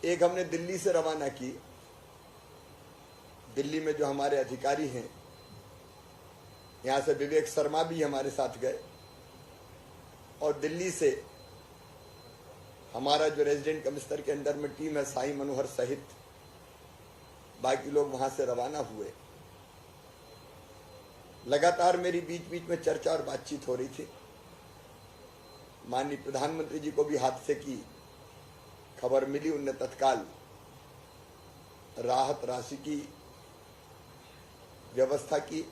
एक हमने दिल्ली से रवाना की। दिल्ली में जो हमारे अधिकारी हैं, यहाँ से विवेक शर्मा भी हमारे साथ गए, और दिल्ली से हमारा जो रेजिडेंट कमिश्नर के अंडर में टीम है, साई मनोहर सहित बाकी लोग वहां से रवाना हुए। लगातार मेरी बीच बीच में चर्चा और बातचीत हो रही थी। माननीय प्रधानमंत्री जी को भी हादसे की खबर मिली, उनने तत्काल राहत राशि की व्यवस्था की।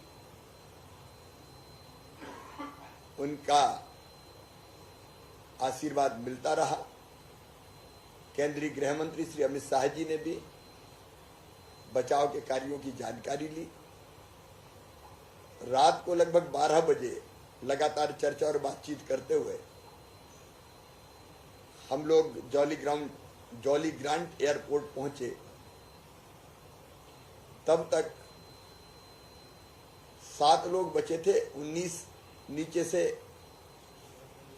उनका आशीर्वाद मिलता रहा। केंद्रीय गृह मंत्री श्री अमित शाह जी ने भी बचाव के कार्यों की जानकारी ली। रात को लगभग 12 बजे लगातार चर्चा और बातचीत करते हुए हम लोग जॉली ग्रांट एयरपोर्ट पहुंचे। तब तक 7 लोग बचे थे। 19 नीचे से,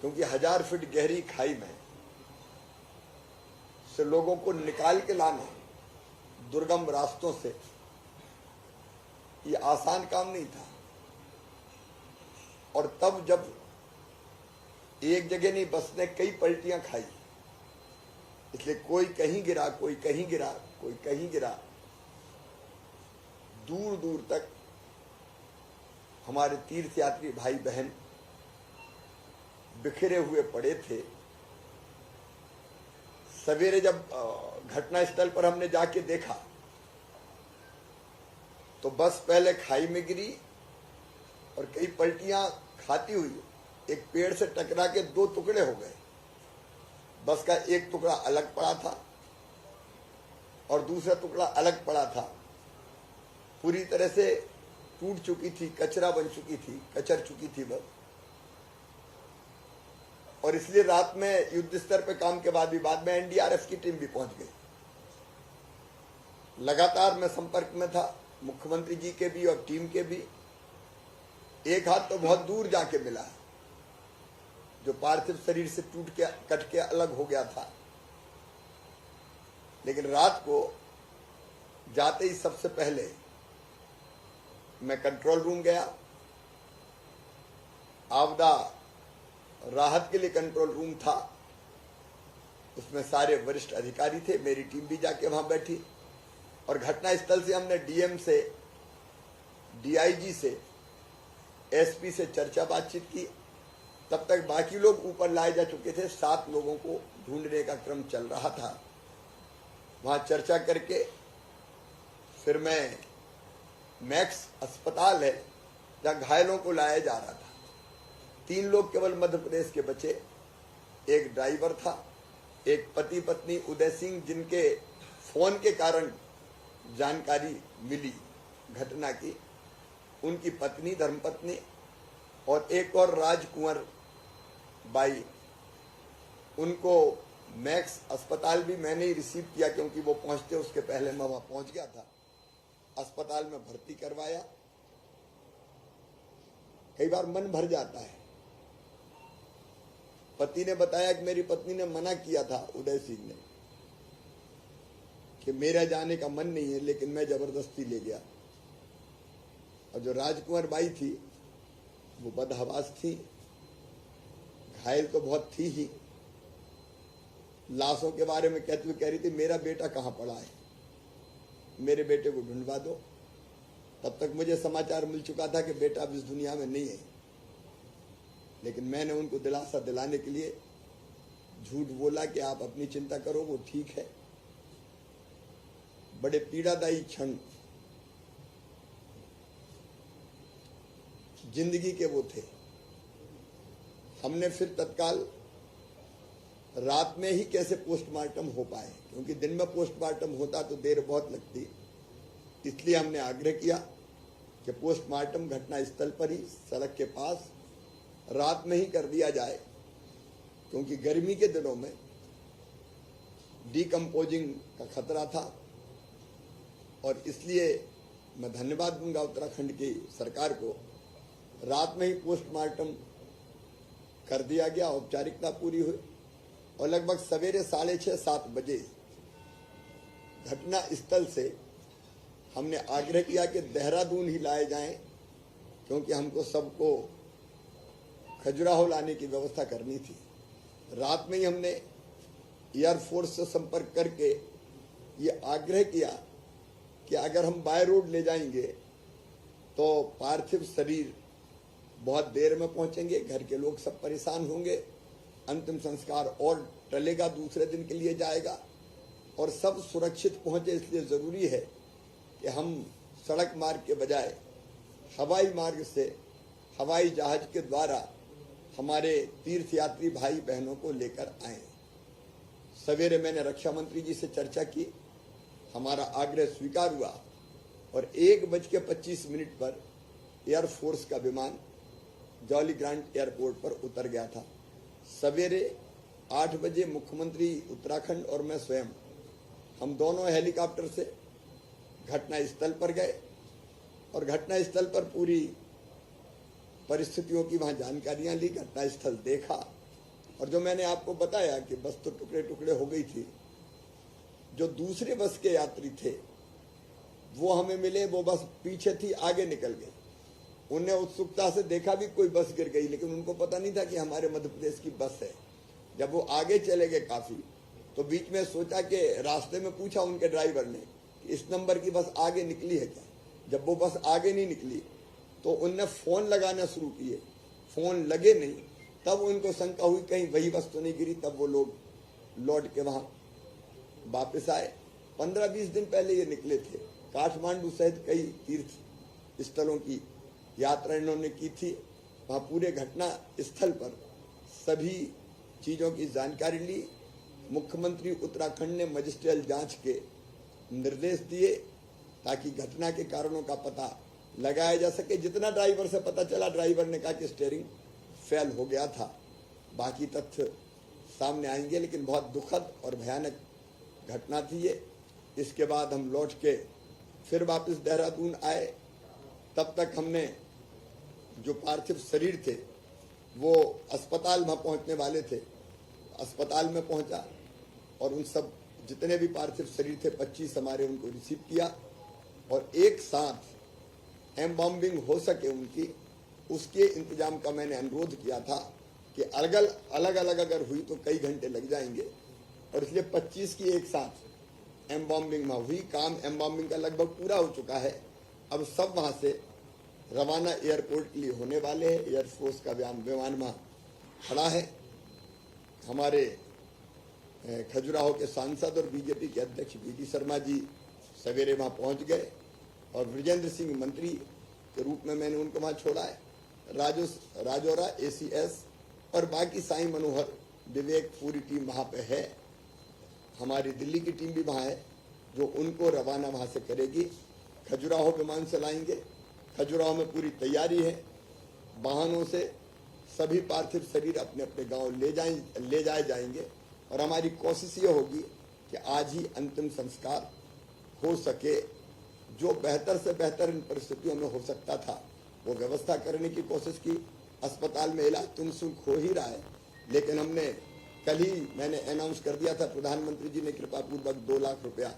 क्योंकि 1000 फीट गहरी खाई में से लोगों को निकाल के लाना दुर्गम रास्तों से, ये आसान काम नहीं था। और तब जब एक जगह नहीं, बस ने कई पलटियां खाई, इसलिए कोई कहीं गिरा, कोई कहीं गिरा, कोई कहीं गिरा। दूर दूर तक हमारे तीर्थयात्री भाई बहन बिखरे हुए पड़े थे। सवेरे जब घटनास्थल पर हमने जाके देखा तो बस पहले खाई में गिरी और कई पलटियां खाती हुई एक पेड़ से टकरा के 2 टुकड़े हो गए। बस का एक टुकड़ा अलग पड़ा था और दूसरा टुकड़ा अलग पड़ा था। पूरी तरह से टूट चुकी थी, कचरा बन चुकी थी, कचर चुकी थी बस। और इसलिए रात में युद्ध स्तर पे काम के बाद में एनडीआरएफ की टीम भी पहुंच गई। लगातार मैं संपर्क में था, मुख्यमंत्री जी के भी और टीम के भी। एक हाथ तो बहुत दूर जाके मिला, जो पार्थिव शरीर से टूट के कट के अलग हो गया था। लेकिन रात को जाते ही सबसे पहले मैं कंट्रोल रूम गया। आपदा राहत के लिए कंट्रोल रूम था, उसमें सारे वरिष्ठ अधिकारी थे। मेरी टीम भी जाके वहां बैठी और घटनास्थल से हमने डीएम से, डीआईजी से, एसपी से चर्चा बातचीत की। तब तक बाकी लोग ऊपर लाए जा चुके थे। 7 लोगों को ढूंढने का क्रम चल रहा था। वहां चर्चा करके फिर मैं मैक्स अस्पताल है जहां घायलों को लाया जा रहा था। 3 लोग केवल मध्य प्रदेश के बचे। एक ड्राइवर था, एक पति पत्नी उदय सिंह, जिनके फोन के कारण जानकारी मिली घटना की, उनकी पत्नी, धर्मपत्नी, और एक और राजकुंवर बाई। उनको मैक्स अस्पताल भी मैंने ही रिसीव किया, क्योंकि वो पहुंचते उसके पहले मैं वहां पहुंच गया था। अस्पताल में भर्ती करवाया। कई बार मन भर जाता है। पति ने बताया कि मेरी पत्नी ने मना किया था, उदय सिंह ने, कि मेरा जाने का मन नहीं है, लेकिन मैं जबरदस्ती ले गया। और जो राजकुंवर बाई थी वो बदहवास थी, घायल तो बहुत थी ही। लाशों के बारे में कहती हुई कह रही थी, मेरा बेटा कहां पड़ा है, मेरे बेटे को ढूंढवा दो। तब तक मुझे समाचार मिल चुका था कि बेटा अब इस दुनिया में नहीं है। लेकिन मैंने उनको दिलासा दिलाने के लिए झूठ बोला कि आप अपनी चिंता करो, वो ठीक है। बड़े पीड़ादायी क्षण जिंदगी के वो थे। हमने फिर तत्काल रात में ही कैसे पोस्टमार्टम हो पाए, क्योंकि दिन में पोस्टमार्टम होता तो देर बहुत लगती। इसलिए हमने आग्रह किया कि पोस्टमार्टम घटना स्थल पर ही, सड़क के पास, रात में ही कर दिया जाए, क्योंकि गर्मी के दिनों में डिकम्पोजिंग का खतरा था। और इसलिए मैं धन्यवाद दूंगा उत्तराखंड की सरकार को। रात में ही पोस्टमार्टम कर दिया गया, औपचारिकता पूरी हुई और लगभग सवेरे 6:30-7 बजे घटना स्थल से हमने आग्रह किया कि देहरादून ही लाए जाएं, क्योंकि हमको सबको खजुराहो लाने की व्यवस्था करनी थी। रात में ही हमने एयरफोर्स से संपर्क करके ये आग्रह किया कि अगर हम बाय रोड ले जाएंगे तो पार्थिव शरीर बहुत देर में पहुंचेंगे, घर के लोग सब परेशान होंगे, अंतिम संस्कार और टलेगा, दूसरे दिन के लिए जाएगा और सब सुरक्षित पहुंचे। इसलिए जरूरी है कि हम सड़क मार्ग के बजाय हवाई मार्ग से हवाई जहाज के द्वारा हमारे तीर्थयात्री भाई बहनों को लेकर आए। सवेरे मैंने रक्षा मंत्री जी से चर्चा की, हमारा आग्रह स्वीकार हुआ और 1:25 पर एयरफोर्स का विमान जॉली ग्रांट एयरपोर्ट पर उतर गया था। सवेरे 8 बजे मुख्यमंत्री उत्तराखंड और मैं स्वयं, हम दोनों हेलीकॉप्टर से घटना स्थल पर गए और घटना स्थल पर पूरी परिस्थितियों की वहां जानकारियां ली, घटना स्थल देखा और जो मैंने आपको बताया कि बस तो टुकड़े टुकड़े हो गई थी। जो दूसरे बस के यात्री थे वो हमें मिले, वो बस पीछे थी, आगे निकल गई। उन्हें उत्सुकता से देखा भी कोई बस गिर गई, लेकिन उनको पता नहीं था कि हमारे मध्य प्रदेश की बस है। जब वो आगे चले गए काफी, तो बीच में सोचा कि रास्ते में पूछा उनके ड्राइवर ने कि इस नंबर की बस आगे निकली है क्या। जब वो बस आगे नहीं निकली तो उनने फोन लगाना शुरू किए, फोन लगे नहीं, तब उनको शंका हुई कहीं वही बस तो नहीं गिरी। तब वो लोग लौट के वहां वापस आए। 15-20 दिन पहले ये निकले थे, काठमांडू सहित कई तीर्थ स्थलों की यात्रा इन्होंने की थी। वहां पूरे घटना स्थल पर सभी चीजों की जानकारी ली। मुख्यमंत्री उत्तराखंड ने मजिस्ट्रियल जांच के निर्देश दिए ताकि घटना के कारणों का पता लगाया जा सके। जितना ड्राइवर से पता चला, ड्राइवर ने कहा कि स्टीयरिंग फेल हो गया था। बाकी तथ्य सामने आएंगे, लेकिन बहुत दुखद और भयानक घटना थी ये। इसके बाद हम लौट के फिर वापस देहरादून आए। तब तक हमने जो पार्थिव शरीर थे वो अस्पताल में पहुंचने वाले थे, अस्पताल में पहुंचा और उन सब जितने भी पार्थिव शरीर थे 25 हमारे, उनको रिसीव किया और एक साथ एम्बॉम्बिंग हो सके उनकी, उसके इंतजाम का मैंने अनुरोध किया था कि अलग अलग अगर हुई तो कई घंटे लग जाएंगे और इसलिए 25 की एक साथ एम्बॉम्बिंग में हुई। काम एम्बॉम्बिंग का लगभग पूरा हो चुका है। अब सब वहां से रवाना एयरपोर्ट के लिए होने वाले हैं। एयरफोर्स का विमान वहां खड़ा है। हमारे खजुराहो के सांसद और बीजेपी के अध्यक्ष वी.डी. शर्मा जी सवेरे वहां पहुंच गए और विजेंद्र सिंह मंत्री के रूप में मैंने उनको वहां छोड़ा है। राजौरा ACS और बाकी साई मनोहर, विवेक, पूरी टीम वहां पे है। हमारी दिल्ली की टीम भी वहां है जो उनको रवाना वहां से करेगी। खजुराहो विमान से लाएंगे। खजुराहो में पूरी तैयारी है। वाहनों से सभी पार्थिव शरीर अपने अपने गांव ले जाए जाएंगे और हमारी कोशिश ये होगी कि आज ही अंतिम संस्कार हो सके। जो बेहतर से बेहतर इन परिस्थितियों में हो सकता था वो व्यवस्था करने की कोशिश की। अस्पताल में इलाज तो निःशुल्क हो ही रहा है, लेकिन हमने कल ही मैंने अनाउंस कर दिया था, प्रधानमंत्री जी ने कृपा पूर्वक 2 लाख रुपया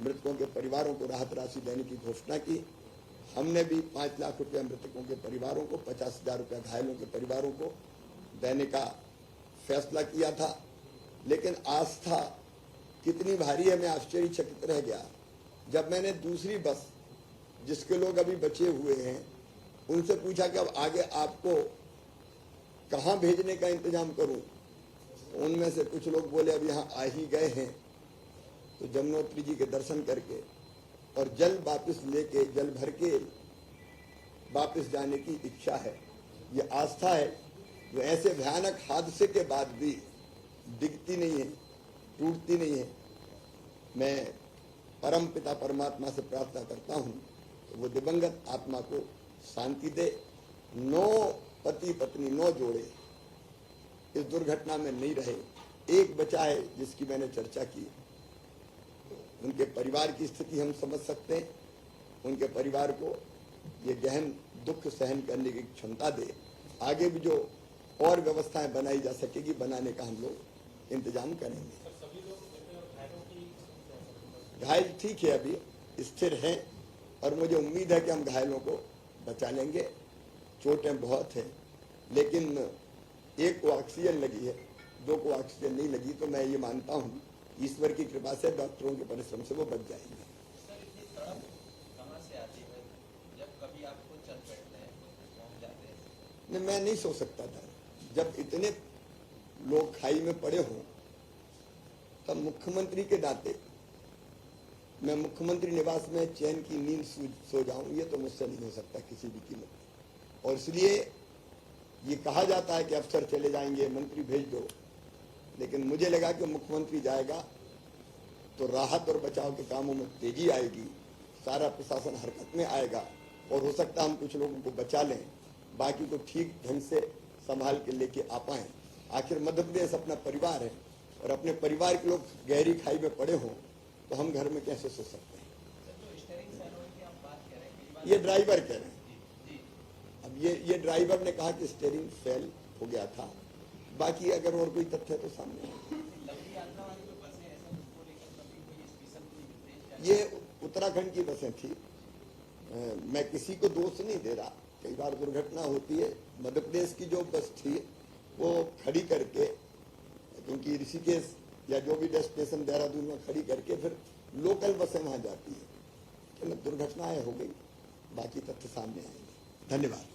मृतकों के परिवारों को राहत राशि देने की घोषणा की। हमने भी 5 लाख रुपया मृतकों के परिवारों को, 50,000 रुपया घायलों के परिवारों को देने का फैसला किया था। लेकिन आस्था कितनी भारी है, मैं आश्चर्यचकित रह गया जब मैंने दूसरी बस जिसके लोग अभी बचे हुए हैं उनसे पूछा कि अब आगे आपको कहाँ भेजने का इंतजाम करूं। उनमें से कुछ लोग बोले अब यहाँ आ ही गए हैं तो जमुनोत्री जी के दर्शन करके और जल वापस लेके, जल भर के वापस जाने की इच्छा है। ये आस्था है जो ऐसे भयानक हादसे के बाद भी डिगती नहीं है, टूटती नहीं है। मैं परम पिता परमात्मा से प्रार्थना करता हूँ कि वो दिवंगत आत्मा को शांति दे। 9 पति पत्नी 9 जोड़े इस दुर्घटना में नहीं रहे, एक बचा है जिसकी मैंने चर्चा की। उनके परिवार की स्थिति हम समझ सकते हैं। उनके परिवार को ये गहन दुख सहन करने की क्षमता दे। आगे भी जो और व्यवस्थाएं बनाई जा सकेगी, बनाने का हम लोग इंतजाम करेंगे। घायल ठीक है, अभी स्थिर हैं और मुझे उम्मीद है कि हम घायलों को बचा लेंगे। चोटें बहुत हैं, लेकिन एक को ऑक्सीजन लगी है, 2 को ऑक्सीजन नहीं लगी, तो मैं ये मानता हूँ ईश्वर की कृपा से, डॉक्टरों के परिश्रम से वो बच जाएंगे। सर, इतनी तड़प कहाँ से आती है जब कभी आपको चल बैठते हैं, पहुंच जाते हैं? नहीं, मैं नहीं सो सकता था। जब इतने लोग खाई में पड़े हों, तब मुख्यमंत्री के नाते मैं मुख्यमंत्री निवास में चैन की नींद सो जाऊं, ये तो मुझसे नहीं हो सकता किसी भी कीमत पर। और इसलिए ये कहा जाता है कि अफसर चले जाएंगे, मंत्री भेज दो, लेकिन मुझे लगा कि मुख्यमंत्री जाएगा तो राहत और बचाव के कामों में तेजी आएगी, सारा प्रशासन हरकत में आएगा और हो सकता है हम कुछ लोगों को बचा लें, बाकी को ठीक ढंग से संभाल के लेके आ पाएं। आखिर मध्य प्रदेश अपना परिवार है और अपने परिवार के लोग गहरी खाई में पड़े हों तो हम घर में कैसे सो सकते हैं? ये ड्राइवर कह रहे हैं। अब ये ड्राइवर ने कहा कि स्टीयरिंग फेल हो गया था, बाकी अगर और कोई तथ्य तो सामने ये उत्तराखंड की बसें थी। मैं किसी को दोष नहीं दे रहा, कई बार दुर्घटना होती है। मध्य प्रदेश की जो बस थी वो खड़ी करके, क्योंकि ऋषिकेश या जो भी डेस्टिनेशन देहरादून में खड़ी करके फिर लोकल बसें वहां जाती है, तो दुर्घटनाएं हो गई, बाकी तथ्य सामने आएंगे। धन्यवाद।